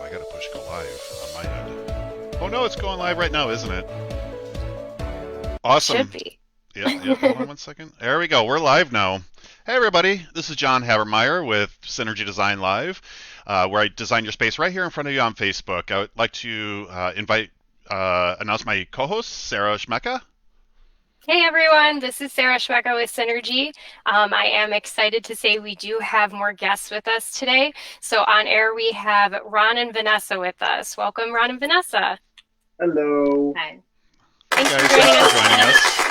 I gotta push go live on my end. Oh no, it's going live right now, isn't it? Should Awesome. be. Yep, yep. Hold on one second. There we go. We're live now. Hey everybody, this is John Habermeyer with Synergy Design Live, where I design your space right here in front of you on Facebook. I would like to announce my co-host, Sarah Schmecka. Hey everyone, this is Sarah Schmecka with Synergy. I am excited to say we do have more guests with us today. So on air we have Ron and Vanessa with us. Welcome, Ron and Vanessa. Hello. Hi. Hey Thanks for guys, thanks joining for us joining us. today.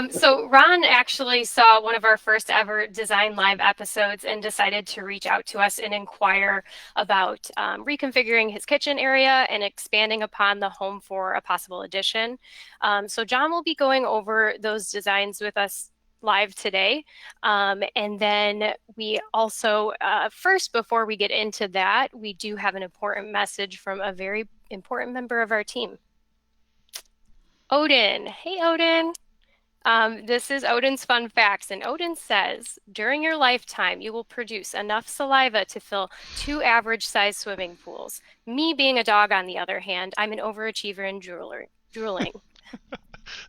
So Ron actually saw one of our first ever Design Live episodes and decided to reach out to us and inquire about reconfiguring his kitchen area and expanding upon the home for a possible addition. So John will be going over those designs with us live today. And then we also, first, before we get into that, we do have an important message from a very important member of our team. Odin. Hey, Odin. This is Odin's Fun Facts, and Odin says, during your lifetime, you will produce enough saliva to fill two average-sized swimming pools. Me being a dog, on the other hand, I'm an overachiever and drooling.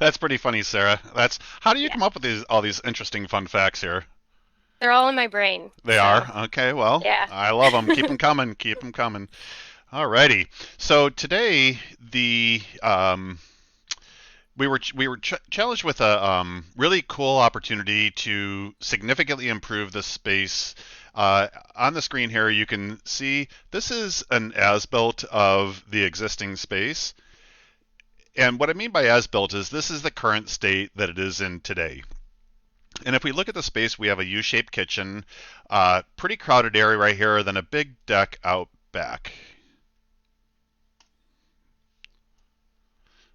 That's pretty funny, Sarah. That's how do you Yeah, come up with all these interesting fun facts here? they're all in my brain. They So, are okay. Well, yeah. I love them. Keep them coming. Keep them coming. Alrighty. So today we were challenged with a really cool opportunity to significantly improve the space. On the screen here, you can see this is an as-built of the existing space. And what I mean by as-built is this is the current state that it is in today. And if we look at the space, we have a U-shaped kitchen, pretty crowded area right here, then a big deck out back.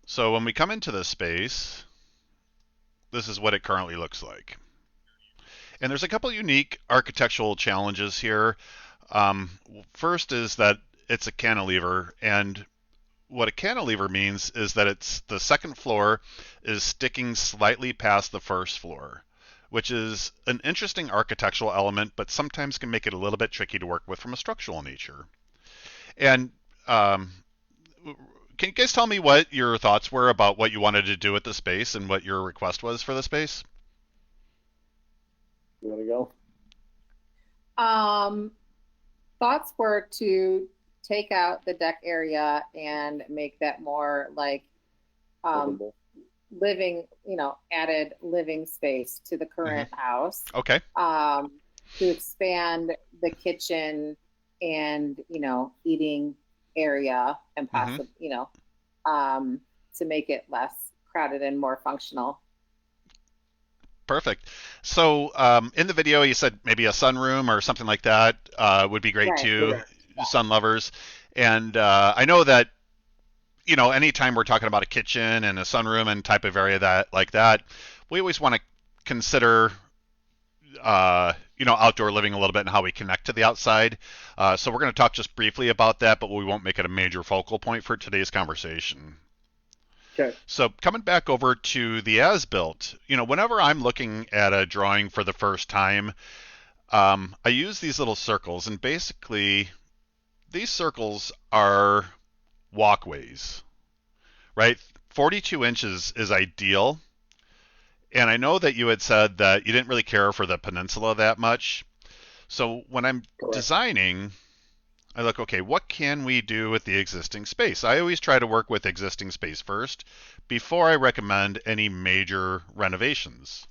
So when we come into this space, this is what it currently looks like. And there's a couple unique architectural challenges here. First is that it's a cantilever, and what a cantilever means is that it's the second floor is sticking slightly past the first floor, which is an interesting architectural element, but sometimes can make it a little bit tricky to work with from a structural nature. And um, can you guys tell me what your thoughts were about what you wanted to do with the space and what your request was for the space? You want to go? Um, Thoughts were to take out the deck area and make that more like um, Livable. living, added living space to the Hmm. current house. Okay. Um, to expand the kitchen and, eating area and Hmm. possibly, to make it less crowded and more functional. Perfect. So in the video, you said maybe a sunroom or something like that would be great Right. too, Correct. sun lovers. And I know that anytime we're talking about a kitchen and a sunroom and type of area that like that, we always want to consider outdoor living a little bit and how we connect to the outside. So we're going to talk just briefly about that, but we won't make it a major focal point for today's conversation. Okay. So coming back over to the as-built, whenever I'm looking at a drawing for the first time, I use these little circles, and basically these circles are walkways, right? 42 inches is ideal. And I know that you had said that you didn't really care for the peninsula that much. So when I'm Correct. designing, I look, okay, what can we do with the existing space? I always try to work with existing space first before I recommend any major renovations.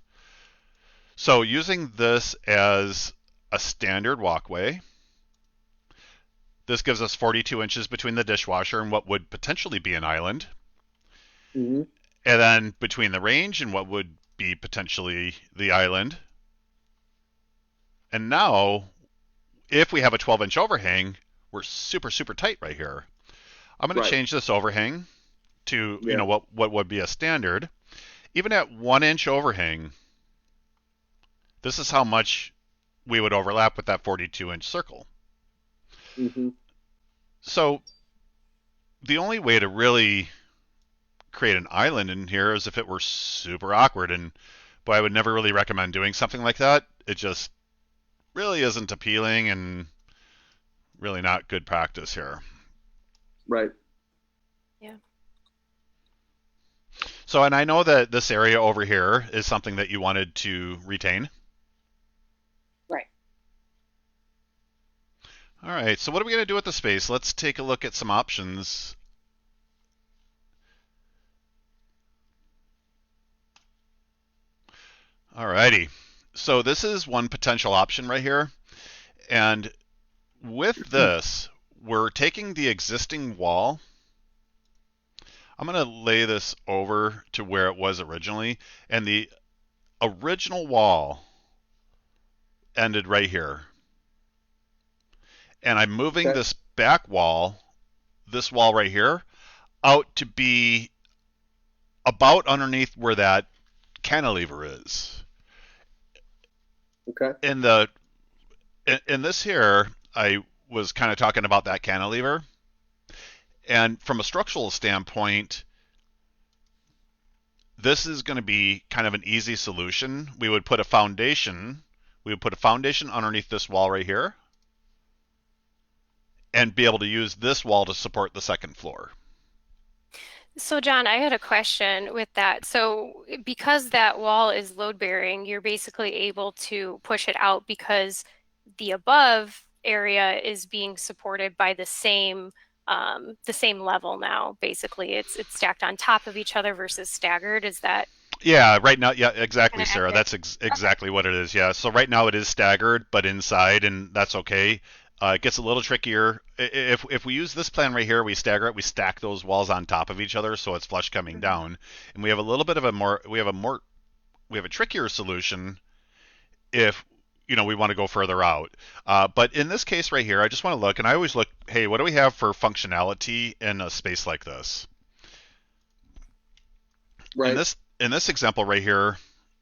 So using this as a standard walkway, this gives us 42 inches between the dishwasher and what would potentially be an island, Hmm. and then between the range and what would be potentially the island. And now, if we have a 12-inch overhang, we're super, super tight right here. I'm going to Right. change this overhang to, Yeah. what would be a standard. Even at 1-inch overhang, this is how much we would overlap with that 42-inch circle. Hmm. So the only way to really create an island in here is if it were super awkward. And boy, I would never really recommend doing something like that. It just really isn't appealing and really not good practice here. Right. Yeah. So, and I know that this area over here is something that you wanted to retain. Right. All right, so what are we going to do with the space? Let's take a look at some options. All righty. So this is one potential option right here. And with this, we're taking the existing wall. I'm going to lay this over to where it was originally. And the original wall ended right here. And I'm moving Okay. this back wall, this wall right here, out to be about underneath where that cantilever is. Okay. In this here, I was kind of talking about that cantilever, and from a structural standpoint, this is going to be kind of an easy solution. We would put a foundation. We would put a foundation underneath this wall right here, and be able to use this wall to support the second floor. So, John, I had a question with that. So, because that wall is load bearing, you're basically able to push it out because the above area is being supported by the same level now. Basically, it's stacked on top of each other versus staggered. Is that Yeah, right now, yeah, exactly, kind of Sarah. accurate? That's exactly what it is. Yeah. So right now it is staggered, but inside, and that's okay. It gets a little trickier. If we use this plan right here, we stagger it, we stack those walls on top of each other, so it's flush coming Mhm. down, and we have a little bit of we have a trickier solution if we want to go further out. But in this case right here, I just want to look, and I always look. Hey, what do we have for functionality in a space like this? In Right. this example right here,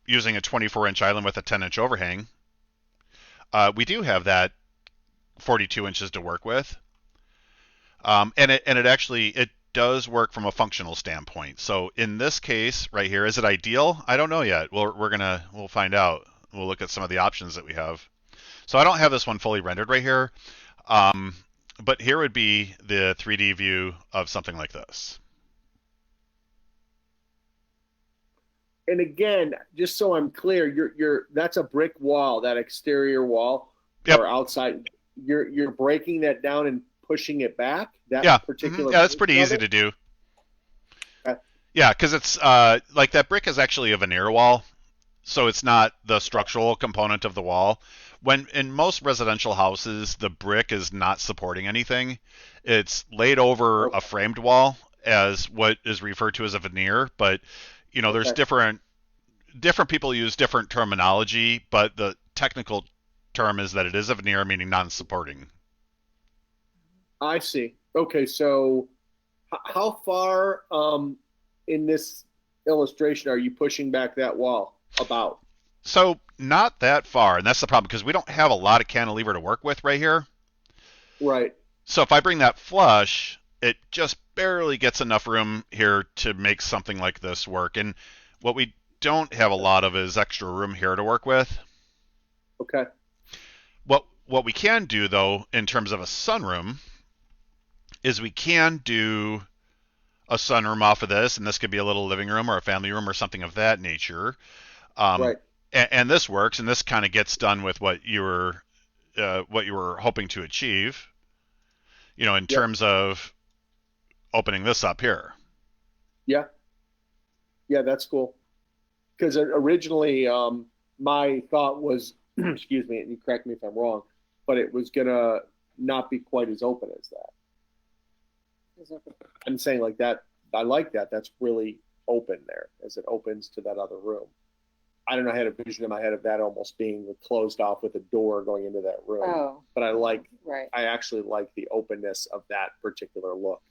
using a 24-inch island with a 10-inch overhang, we do have that 42 inches to work with, and it actually it does work from a functional standpoint. So in this case right here, is it ideal? I don't know yet. We'll find out. We'll look at some of the options that we have. So I don't have this one fully rendered right here, um, but here would be the 3D view of something like this. And again, just so I'm clear, you're that's a brick wall, that exterior wall Yep. or outside. You're breaking that down and pushing it back. Yeah. That particular Yeah, that's pretty portion of easy it? to do. Okay. Yeah, because it's like that brick is actually a veneer wall, so it's not the structural component of the wall. When in most residential houses, the brick is not supporting anything. It's laid over a Okay. framed wall as what is referred to as a veneer, but there's Okay. different people use different terminology, but the technical term is that it is a veneer, meaning non-supporting. I see. Okay, so how far in this illustration are you pushing back that wall? About. So not that far, and that's the problem because we don't have a lot of cantilever to work with right here. Right. So if I bring that flush, it just barely gets enough room here to make something like this work. And what we don't have a lot of is extra room here to work with. Okay. What we can do though, in terms of a sunroom, is we can do a sunroom off of this, and this could be a little living room or a family room or something of that nature. Um, Right. and this works, and this kind of gets done with what you were hoping to achieve. In Yep. terms of opening this up here. Yeah. Yeah, that's cool. Because originally, my thought was, excuse me, and you correct me if I'm wrong, but it was gonna not be quite as open as that. I'm saying like that. I like that. That's really open there as it opens to that other room. I don't know. I had a vision in my head of that almost being closed off with a door going into that room. Oh, But right. I actually like the openness of that particular look.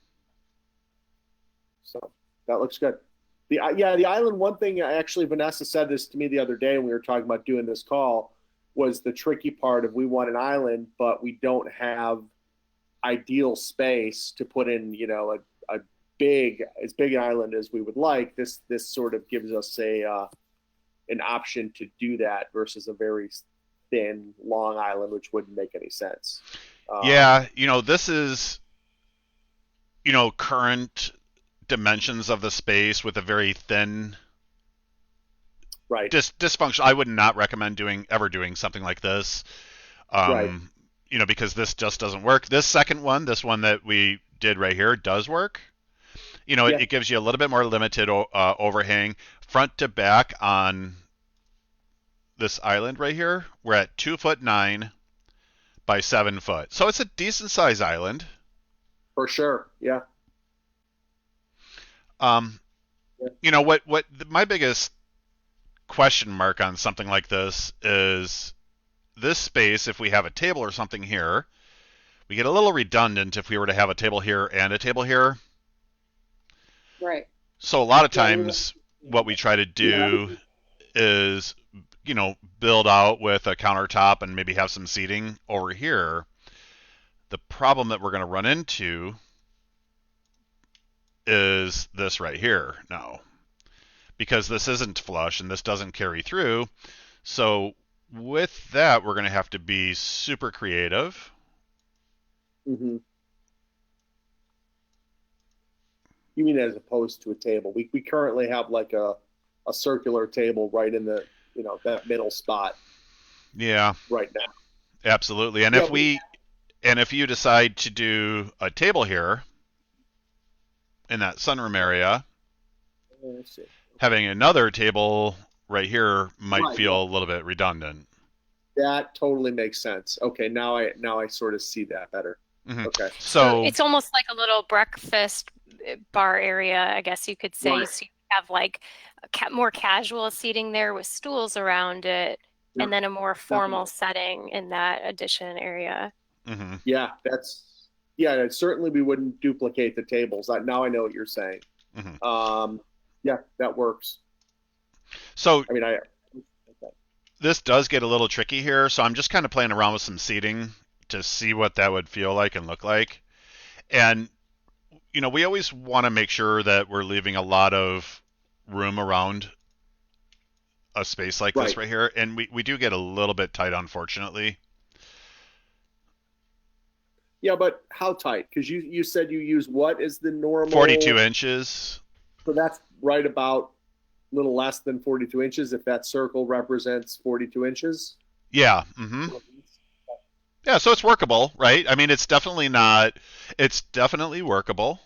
So that looks good. The island. One thing actually, Vanessa said this to me the other day when we were talking about doing this call was the tricky part of we want an island, but we don't have ideal space to put in, a big as big an island as we would like. This sort of gives us an option to do that versus a very thin, long island, which wouldn't make any sense. Yeah, this is, current dimensions of the space with a very thin Right, dysfunction. I would not recommend ever doing something like this. right. Um, because this just doesn't work. This second one, this one that we did right here, does work. Yeah, It gives you a little bit more limited overhang front to back on this island right here. We're at 2'9" by 7 foot, so it's a decent size island. for sure. Yeah. Um, Yeah. my biggest question mark on something like this is this space. If we have a table or something here, we get a little redundant if we were to have a table here and a table here. Right. So a lot of Yeah, times what we try to yeah. do is, build out with a countertop and maybe have some seating over here. The problem that we're going to run into is this right here now, because this isn't flush and this doesn't carry through. So with that, we're going to have to be super creative. Hmm. You mean as opposed to a table? We currently have like a circular table right in the that middle spot Yeah, right now. absolutely. And Yeah, if you decide to do a table here in that sunroom area, let's see. having another table right here might Right. Yeah, feel a little bit redundant. that totally makes sense. Okay, now I sort of see that better. Hmm. Okay. So So, it's almost like a little breakfast bar area, I guess you could say. Right. So you have like more casual seating there with stools around it, Yeah, and then a more definitely. formal setting in that addition area. mhm. Yeah, certainly we wouldn't duplicate the tables. Now I know what you're saying. Mhm. Um, yeah, that works. So I mean, okay. this does get a little tricky here. So I'm just kind of playing around with some seating to see what that would feel like and look like. And we always want to make sure that we're leaving a lot of room around a space like this Right. right here. And we do get a little bit tight, unfortunately. Yeah, but how tight? Because you said you use what is the 42 normal? inches. So that's right about a little less than 42 inches. If that circle represents 42 inches. Yeah. Yeah, so it's workable, right? I mean, it's definitely workable.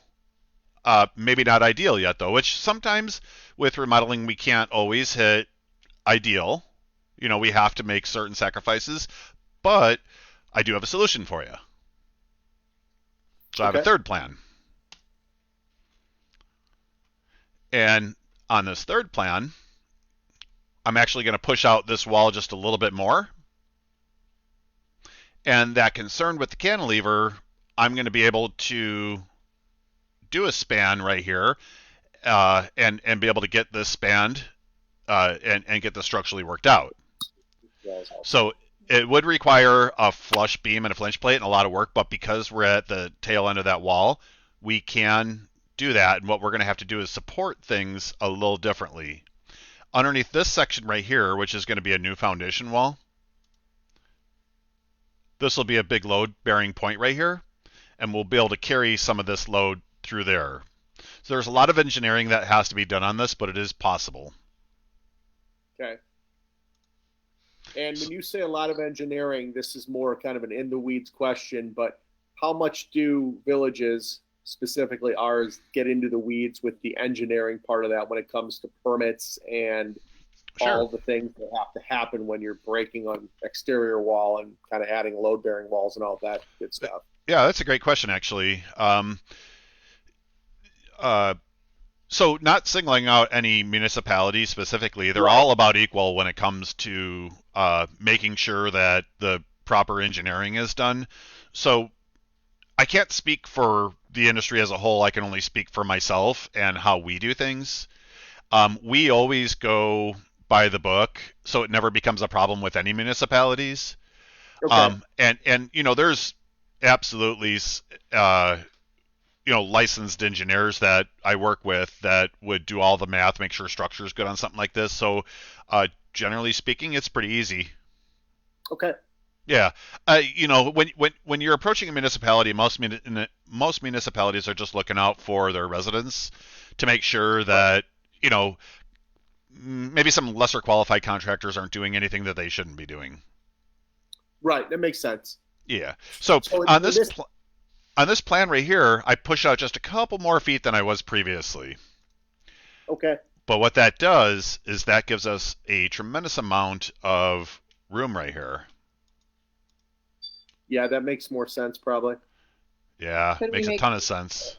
Maybe not ideal yet, though, which sometimes with remodeling, we can't always hit ideal. We have to make certain sacrifices, but I do have a solution for you. So I have a Okay. third plan. And on this third plan, I'm actually going to push out this wall just a little bit more. And that concern with the cantilever, I'm going to be able to do a span right here, and be able to get this spanned, and get this structurally worked out. So it would require a flush beam and a flinch plate and a lot of work, but because we're at the tail end of that wall, we can do that. And what we're going to have to do is support things a little differently. Underneath this section right here, which is going to be a new foundation wall, this will be a big load bearing point right here, and we'll be able to carry some of this load through there. So there's a lot of engineering that has to be done on this, but it is possible. Okay. And when you say a lot of engineering, this is more kind of an in the weeds question, but how much do villages, specifically ours, get into the weeds with the engineering part of that when it comes to permits and Sure. all the things that have to happen when you're breaking on exterior wall and kind of adding load bearing walls and all that good stuff? Yeah, that's a great question, actually. Uh, so, not singling out any municipality specifically, they're Right. all about equal when it comes to making sure that the proper engineering is done. So, I can't speak for the industry as a whole. I can only speak for myself and how we do things. We always go by the book, so it never becomes a problem with any municipalities. Okay. And there's absolutely licensed engineers that I work with that would do all the math, make sure structure is good on something like this. So generally speaking, it's pretty easy. Okay. Yeah, when you're approaching a municipality, most municipalities are just looking out for their residents to make sure Right. that maybe some lesser qualified contractors aren't doing anything that they shouldn't be doing. Right. That makes sense. Yeah. So So on in this this, pl- on this plan right here, I push out just a couple more feet than I was previously. okay. But what that does is that gives us a tremendous amount of room right here. Yeah, that makes more sense probably. Yeah, Could we makes a make ton of sense.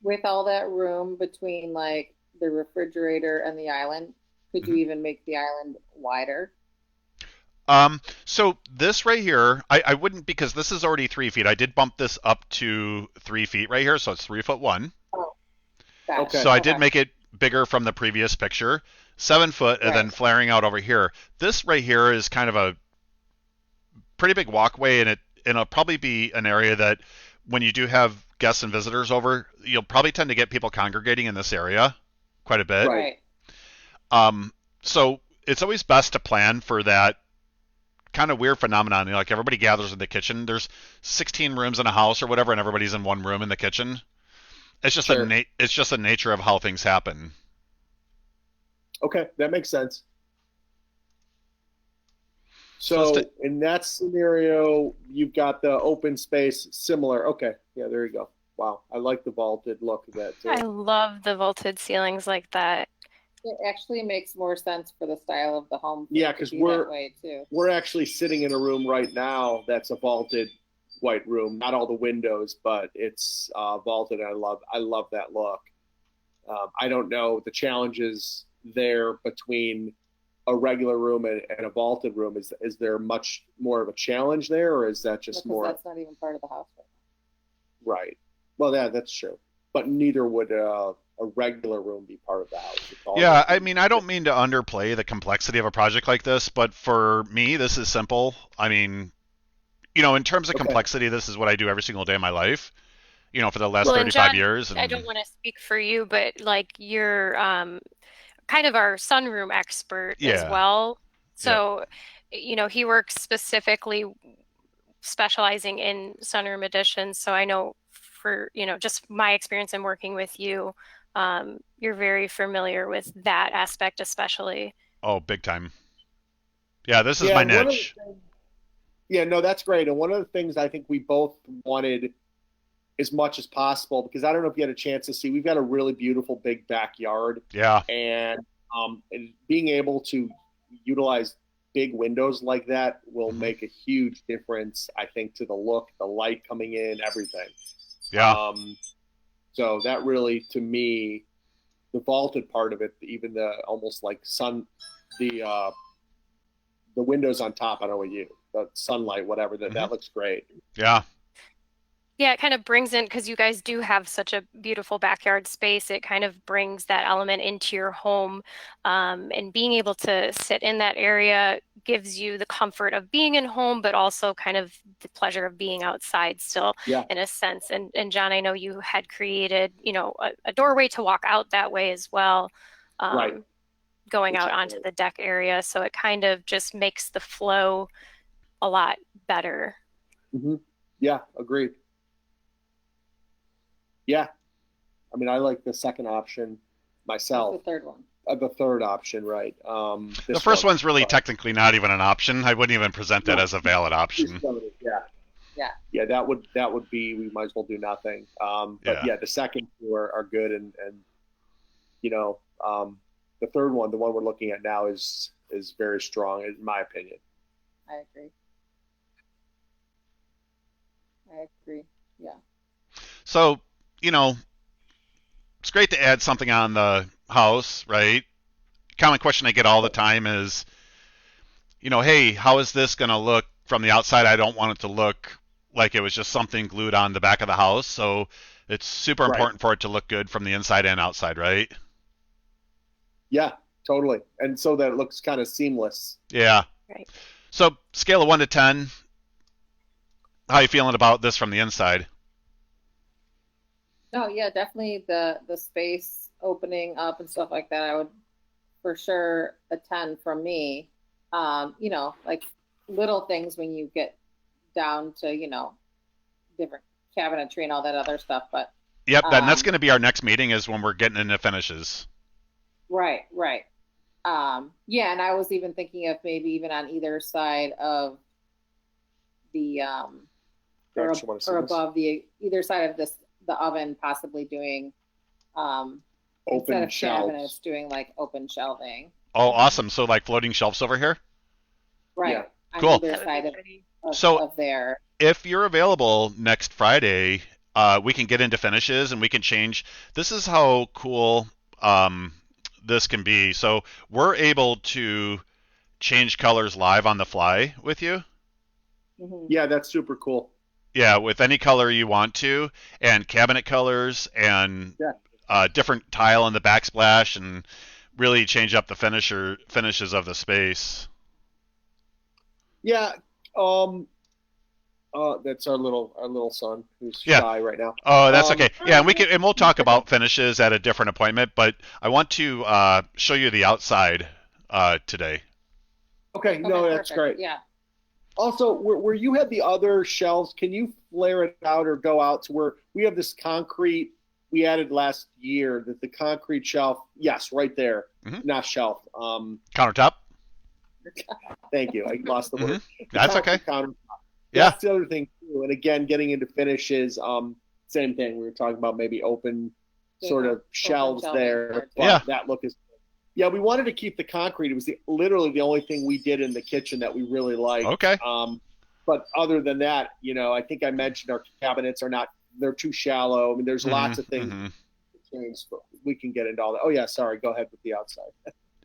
with all that room between like the refrigerator and the island? Could you Mhm. even make the island wider? So this right here, I wouldn't because this is already 3 feet. I did bump this up to 3 feet right here, so it's 3 foot one. Oh, got it. Okay. So I did Okay. make it bigger from the previous picture, 7 foot, and Right. then flaring out over here. This right here is kind of a pretty big walkway, and it'll probably be an area that when you do have guests and visitors over, you'll probably tend to get people congregating in this area quite a bit. Right. Right. Um, so it's always best to plan for that kind of weird phenomenon. Like everybody gathers in the kitchen. There's 16 rooms in a house or whatever, and everybody's in one room in the kitchen. Sure. It's just the nature of how things happen. Okay. That makes sense. So let's So in that scenario, you've got the open space similar. Okay. Yeah, there you go. Wow. I like the vaulted look of that I too. love the vaulted ceilings like that. It actually makes more sense for the style of the home for Yeah, it to because be that way too. we're actually sitting in a room right now that's a vaulted white room. Not all the windows, but it's vaulted. I love that look. I don't know the challenges there between a regular room and a vaulted room. Is there much more of a challenge there, or is that just Because more that's not even part of the house right right? Well, yeah, that's true. But neither would a regular room be part of the house. It's all going Yeah, to I be mean, I don't mean to underplay the complexity of a project like this, but for me, this is simple. I mean, in terms of okay. complexity, this is what I do every single day of my life, for the last Well, and 35 John, years. I And don't want to speak for you, but like you're kind of our sunroom expert as yeah, well. yep. So, he works specifically specializing in sunroom additions. So I know for, just my experience in working with you, you're very familiar with that aspect, especially. Oh, big time. Yeah, this is Yeah, my and one of niche. the things, yeah, no, that's great. And one of the things I think we both wanted as much as possible, because I don't know if you had a chance to see, we've got a really beautiful big backyard, Yeah. and being able to utilize big windows like that will Hmm. make a huge difference, I think, to the look, the light coming in, everything. Yeah. Um, so that really, to me, the vaulted part of it, even the almost like the the windows on top. I don't know what you, the sunlight, whatever. Hmm. That looks great. Yeah. Yeah, it kind of brings in, because you guys do have such a beautiful backyard space, it kind of brings that element into your home. And being able to sit in that area gives you the comfort of being in home, but also kind of the pleasure of being outside still, Yeah, in a sense. And John, I know you had created, a doorway to walk out that way as well, right. um, going Which out is onto great. the deck area. So it kind of just makes the flow a lot better. Hmm. Yeah, agreed. Yeah, I mean, I like the second option What's the myself. third one? The third option, right? The This first one, one's really but technically not even an option. I wouldn't even present that no, as a valid this option. one yeah, Yeah. yeah. That would be. We might as well do nothing. But Yeah. yeah, the second two are good, and you know, the third one, the one we're looking at now, is very strong in my opinion. I agree. I agree. Yeah. So, you know, it's great to add something on the house, right? Common question I get all the time is, hey, how is this going to look from the outside? I don't want it to look like it was just something glued on the back of the house. So it's super Right. important for it to look good from the inside and outside, right? Yeah, totally. And so that it looks kind of seamless. Yeah. Right. So scale of 1 to 10, how you feeling about this from the inside? No, yeah, definitely the space opening up and stuff like that. I would for sure a 10 from me. Like little things when you get down to, different cabinetry and all that other stuff. But Yep, then that's um, going to be our next meeting is when we're getting into finishes. right, right. Yeah, and I was even thinking of maybe even on either side of the You actually want to see or this? above the either side of the oven, possibly doing instead Open of cabinets, shelves. doing like open shelving. Oh, awesome. So like floating shelves over here? Right. Yeah. On Cool. either That would side be pretty. So of there. if you're available next Friday, we can get into finishes and we can change. This is how cool this can be. So we're able to change colors live on the fly with you. Mm-hmm. Yeah, that's super cool. Yeah, with any color you want to, and cabinet colors and Yeah. different tile in the backsplash, and really change up the finishes of the space. Yeah. That's our little son who's Yeah. shy right now. Oh, that's okay. Yeah, and we'll talk Okay. about finishes at a different appointment, but I want to show you the outside today. Okay, no, Okay, that's perfect. great. Yeah. Also, where you had the other shelves, can you flare it out or go out to where we have this concrete we added last year that the concrete shelf, yes, right there, Mhm. not shelf. Countertop. Thank you, I lost the word. The That's okay. concrete counter. Yeah. That's the other thing too. And again, getting into finishes, same thing. We were talking about maybe open sort of shelves shelving there, there, but Yeah. that look is. Yeah, we wanted to keep the concrete. It was literally the only thing we did in the kitchen that we really liked. Okay. But other than that, I think I mentioned our cabinets are not, they're too shallow. I mean, there's lots of things Mhm. to change, but we can get into all that. Oh yeah, sorry. Go ahead with the outside.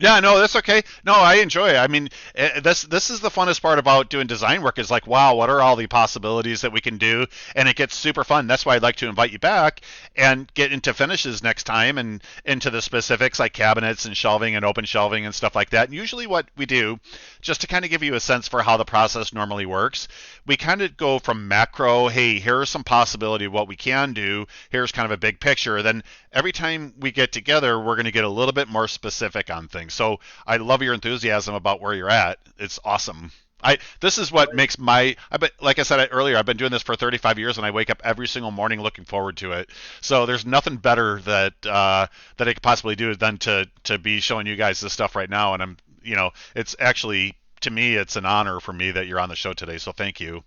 Yeah, no, that's okay. No, I enjoy it. I mean, this is the funnest part about doing design work is like, wow, what are all the possibilities that we can do? And it gets super fun. That's why I'd like to invite you back and get into finishes next time and into the specifics like cabinets and shelving and open shelving and stuff like that. And usually what we do, just to kind of give you a sense for how the process normally works, we kind of go from macro, hey, here's some possibility of what we can do. Here's kind of a big picture. Then every time we get together, we're going to get a little bit more specific on things. So I love your enthusiasm about where you're at. It's awesome. This is what makes like I said earlier, I've been doing this for 35 years, and I wake up every single morning looking forward to it. So there's nothing better that that I could possibly do than to be showing you guys this stuff right now. And it's actually to me, it's an honor for me that you're on the show today. So thank you.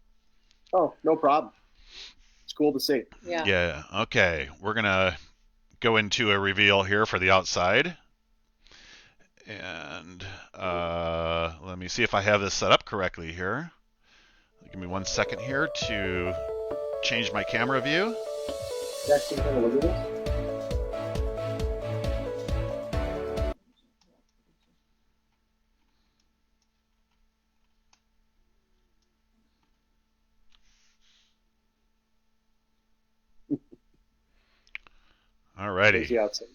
Oh, no problem. It's cool to see. Yeah. Yeah. Okay. We're gonna go into a reveal here for the outside. And let me see if I have this set up correctly here. Give me 1 second here to change my camera view. Jackson, you wanna look at this? There's Alrighty. the outside.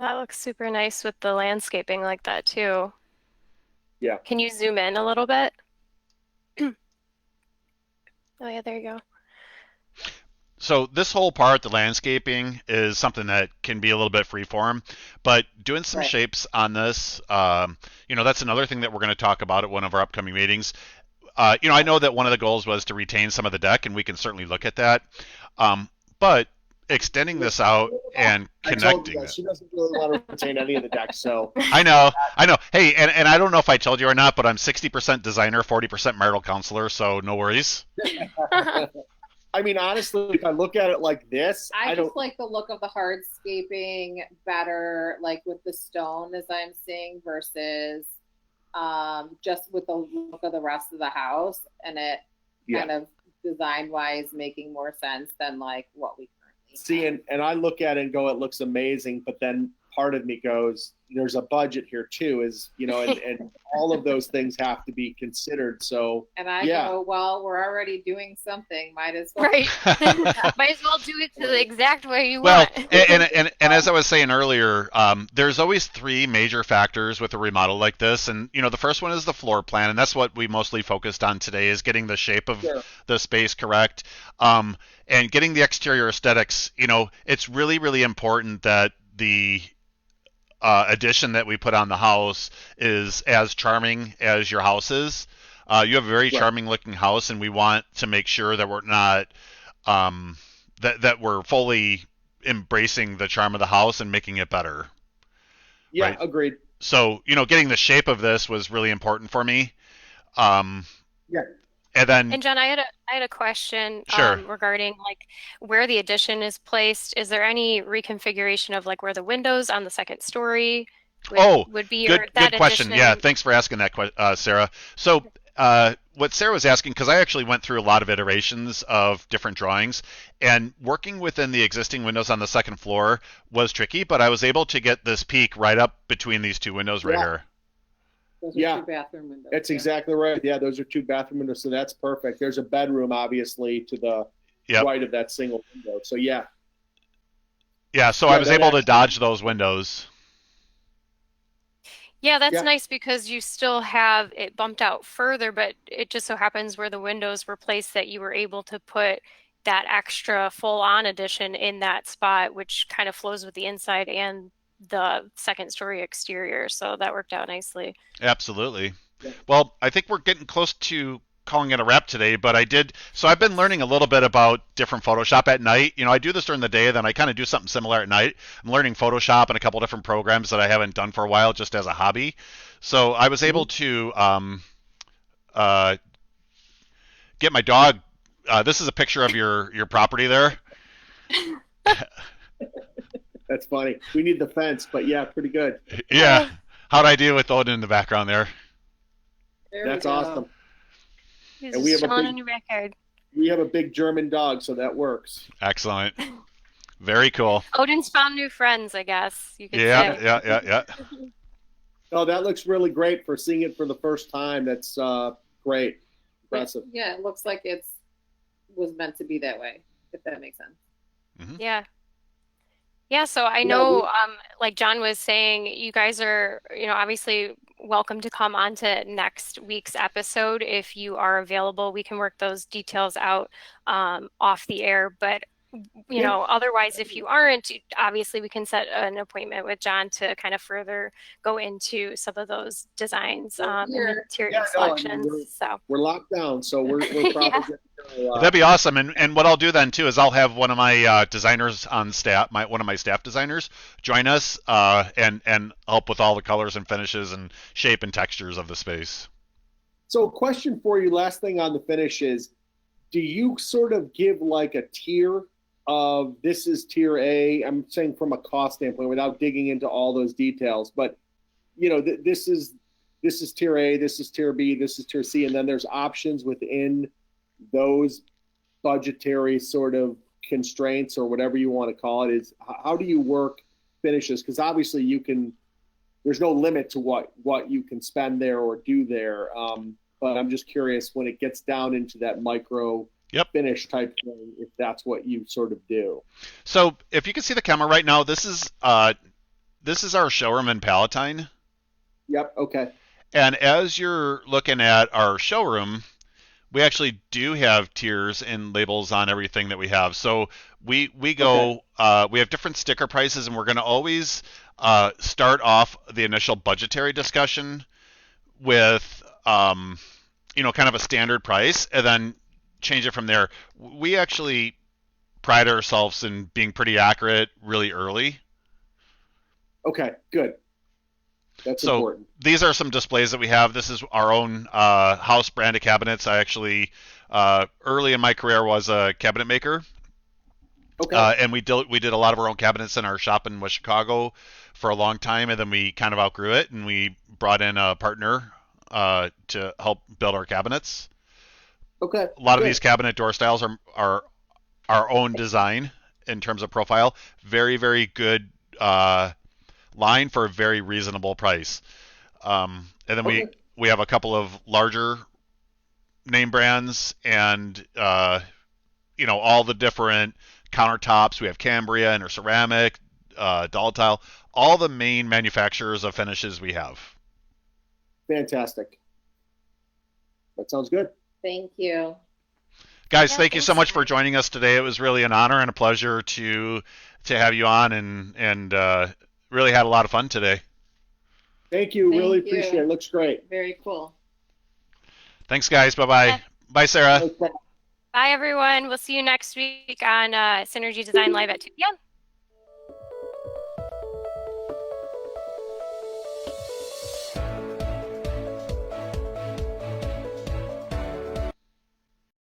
That looks super nice with the landscaping like that too. Yeah. Can you zoom in a little bit? Oh yeah, there you go. So this whole part, the landscaping, is something that can be a little bit freeform, but doing some Right. shapes on this, that's another thing that we're going to talk about at one of our upcoming meetings. I know that one of the goals was to retain some of the deck, and we can certainly look at that. But extending this out and I told connecting you that it. she doesn't really want to retain any of the decks, so I know. Hey, and I don't know if I told you or not, but I'm 60% designer, 40% marital counselor, so no worries. I mean, honestly, if I look at it like this, I don't. just like the look of the hardscaping better, like with the stone as I'm seeing versus just with the look of the rest of the house, and it Yeah. kind of design wise making more sense than like what we currently See, have. and I look at it and go, it looks amazing, but then part of me goes, there's a budget here too, and all of those things have to be considered. So And I yeah. go, well, we're already doing something. Might as well. Right. Might as well do it to the exact way you Well, want. and as I was saying earlier, there's always three major factors with a remodel like this, and the first one is the floor plan, and that's what we mostly focused on today, is getting the shape of Sure. the space correct, and getting the exterior aesthetics. It's really, really important that the addition that we put on the house is as charming as your house is. You have a very Right. charming looking house, and we want to make sure that we're not um, that we're fully embracing the charm of the house and making it better, Yeah, right? agreed. So getting the shape of this was really important for me. Um, Yeah. and then And Jen, I had a question sure. regarding like where the addition is placed. Is there any reconfiguration of like where the windows on the second story Oh, would be, or good that question. Yeah, addition? thanks for asking that, Sarah. So, what Sarah was asking, because I actually went through a lot of iterations of different drawings, and working within the existing windows on the second floor was tricky, but I was able to get this peak right up between these two windows right Yeah. here. Those are Yeah. two bathroom windows. That's yeah. exactly right. Yeah, those are two bathroom windows, so that's perfect. There's a bedroom, obviously, to the Yep. right of that single window. So yeah, Yeah, so I yeah, was that able to actually, dodge those windows. Yeah, that's yeah, nice because you still have it bumped out further, but it just so happens where the windows were placed that you were able to put that extra full-on addition in that spot, which kind of flows with the inside and the second story exterior. So that worked out nicely. Absolutely. yeah. Well, I think we're getting close to calling it a wrap today, but I've been learning a little bit about different Photoshop at night. I do this during the day, then I kind of do something similar at night. I'm learning Photoshop and a couple different programs that I haven't done for a while just as a hobby. So I was able Mhm. to uh, get my dog. This is a picture of your property there. That's funny. We need the fence, but yeah, pretty good. Yeah. How'd I do with Odin in the background there? There we That's go. awesome. He's And we just have a chilling big in your backyard. German dog, so that works. Excellent. Very cool. Odin's found new friends, I guess you could Yeah, say. yeah, yeah, yeah. Oh, that looks really great for seeing it for the first time. That's great, impressive. Yeah, it looks like it's was meant to be that way, if that makes sense. Yeah. Yeah, so I Yeah, know, like John was saying, you guys are, obviously welcome to come on to next week's episode if you are available. We can work those details out off the air, but yeah, otherwise, if you aren't, obviously we can set an appointment with John to kind of further go into some of those designs Well, and here, interior yeah. No, I mean, selections. So, we're locked down, so we're probably yeah. going to go. That'd be awesome. And what I'll do then too is I'll have one of my designers on staff, one of my staff designers, join us and help with all the colors and finishes and shape and textures of the space. So, question for you. Last thing on the finish is: do you sort of give like a tier of this is tier A? I'm saying from a cost standpoint, without digging into all those details, but this is tier A, this is tier B, this is tier C, and then there's options within those budgetary sort of constraints or whatever you want to call it. Is how do you work finishes? Because obviously you can. There's no limit to what you can spend there or do there. But I'm just curious when it gets down into that micro Yep. finish type thing, if that's what you sort of do. So if you can see the camera right now, this is our showroom in Palatine. Yep. Okay. And as you're looking at our showroom, we actually do have tiers and labels on everything that we have. So we Okay. go we have different sticker prices, and we're going to always start off the initial budgetary discussion with kind of a standard price, and then change it from there. We actually pride ourselves in being pretty accurate really early. Okay. Good. That's So important. these are some displays that we have. This is our own house brand of cabinets. I actually early in my career was a cabinet maker, Okay. and we did a lot of our own cabinets in our shop in West Chicago for a long time, and then we kind of outgrew it, and we brought in a partner to help build our cabinets. Okay. A lot of these Good. cabinet door styles are our own design in terms of profile. Very very good line for a very reasonable price. And then we Okay. we have a couple of larger name brands, and all the different countertops. We have Cambria and our ceramic, doll tile, all the main manufacturers of finishes we have. Fantastic. That sounds good. Thank you. Guys, Yeah, thank you so thanks, much for John. joining us today. It was really an honor and a pleasure to have you on and really had a lot of fun today. Thank you. Really Thank you. appreciate it. Looks great. Very cool. Thanks, guys. Bye-bye. Yeah. Bye, Sarah. Bye, everyone. We'll see you next week on Synergy Design Live at 2 p.m.